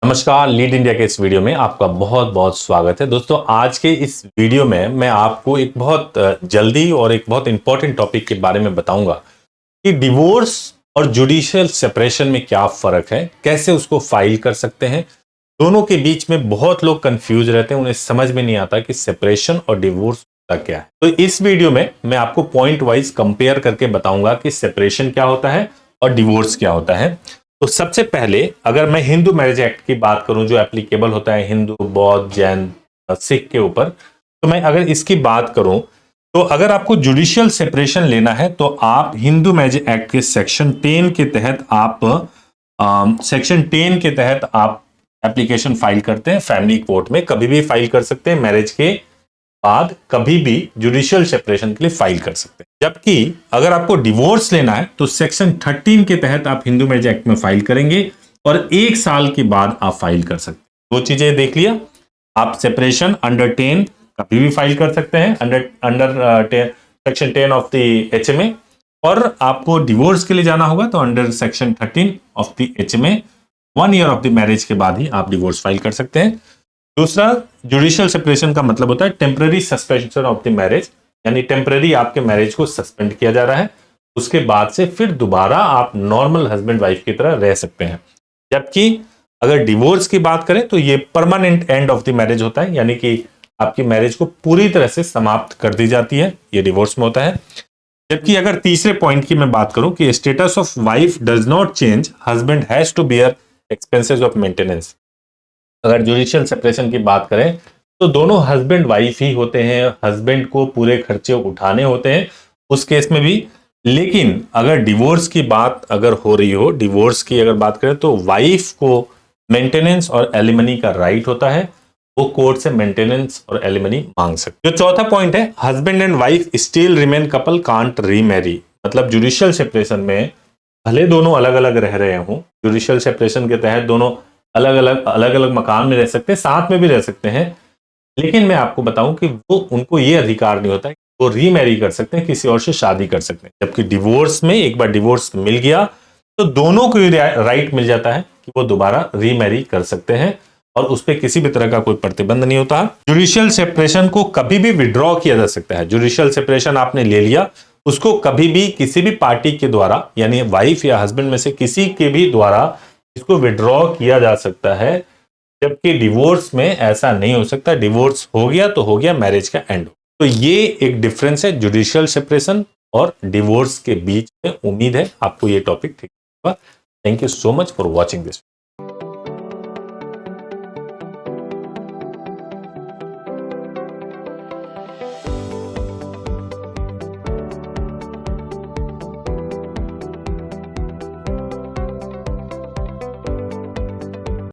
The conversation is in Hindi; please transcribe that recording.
नमस्कार, लीड इंडिया के इस वीडियो में आपका बहुत बहुत स्वागत है। दोस्तों, आज के इस वीडियो में मैं आपको एक बहुत जल्दी और एक बहुत इंपॉर्टेंट टॉपिक के बारे में बताऊंगा कि डिवोर्स और जुडिशियल सेपरेशन में क्या फर्क है, कैसे उसको फाइल कर सकते हैं। दोनों के बीच में बहुत लोग कंफ्यूज रहते हैं, उन्हें समझ में नहीं आता कि सेपरेशन और डिवोर्स का क्या है। तो इस वीडियो में मैं आपको पॉइंट वाइज कंपेयर करके बताऊंगा कि सेपरेशन क्या होता है और डिवोर्स क्या होता है। तो सबसे पहले अगर मैं हिंदू मैरिज एक्ट की बात करूं जो एप्लीकेबल होता है हिंदू, बौद्ध, जैन, सिख के ऊपर, तो मैं अगर इसकी बात करूं तो अगर आपको जुडिशियल सेपरेशन लेना है तो आप हिंदू मैरिज एक्ट के सेक्शन 10 के तहत आप एप्लीकेशन फाइल करते हैं फैमिली कोर्ट में। कभी भी फाइल कर सकते हैं, मैरिज के बाद कभी भी जुडिशियल सेपरेशन के लिए फाइल कर सकते हैं। जबकि अगर आपको डिवोर्स लेना है तो सेक्शन 13 के तहत आप हिंदू मैरिज एक्ट में फाइल करेंगे और 1 साल के बाद आप फाइल कर सकते हैं। दो चीजें देख लिया, आप सेपरेशन अंडर 10 कभी भी फाइल कर सकते हैं under section 10 of the HMA, और आपको डिवोर्स के लिए जाना होगा तो under section 13 of the HMA 1 year of the marriage के बाद ही आप डिवोर्स फाइल कर सकते हैं। दूसरा, जुडिशियल सेपरेशन का मतलब होता है temporary suspension of the marriage, यानी टेम्पररी आपके मैरिज को सस्पेंड किया जा रहा है, उसके बाद से फिर दोबारा आप नॉर्मल हस्बैंड वाइफ की तरह रह सकते हैं। जबकि अगर डिवोर्स की बात करें तो ये permanent end of the marriage होता है, यानी कि आपकी मैरिज को पूरी तरह से समाप्त कर दी जाती है, ये डिवोर्स में होता है। जबकि अगर तीसरे पॉइंट की मैं बात करूं कि status of wife does not change, husband has to bear expenses of maintenance. अगर जुडिशियल सेपरेशन की बात करें तो दोनों हस्बैंड वाइफ ही होते हैं, हस्बैंड को पूरे खर्चे उठाने होते हैं उस केस में भी। लेकिन अगर डिवोर्स की बात अगर हो रही हो, डिवोर्स की अगर बात करें तो वाइफ को मेंटेनेंस और एलिमनी का राइट होता है, वो कोर्ट से मेंटेनेंस और एलिमनी मांग सकते। जो चौथा पॉइंट है, husband and wife still remain couple, can't remarry. मतलब जुडिशियल सेपरेशन में भले दोनों अलग अलग रह रहे हों, जुडिशियल सेपरेशन के तहत दोनों अलग अलग मकान में रह सकते हैं, साथ में भी रह सकते हैं, लेकिन मैं आपको बताऊं कि वो उनको ये अधिकार नहीं होता है, वो रीमैरी कर सकते हैं, किसी और से शादी कर सकते हैं। जबकि डिवोर्स में एक बार डिवोर्स मिल गया तो दोनों को राइट मिल जाता है कि वो दोबारा रीमैरी कर सकते हैं और उस पर किसी भी तरह का कोई प्रतिबंध नहीं होता। जुडिशियल सेपरेशन को कभी भी विड्रॉ किया जा सकता है। जुडिशियल सेपरेशन आपने ले लिया, उसको कभी भी किसी भी पार्टी के द्वारा, यानी वाइफ या हस्बैंड में से किसी के भी द्वारा इसको विड्रॉ किया जा सकता है। जबकि डिवोर्स में ऐसा नहीं हो सकता, डिवोर्स हो गया तो हो गया, मैरिज का एंड। तो ये एक डिफरेंस है जुडिशियल सेपरेशन और डिवोर्स के बीच में। उम्मीद है आपको ये टॉपिक ठीक होगा। Thank you so much for watching this.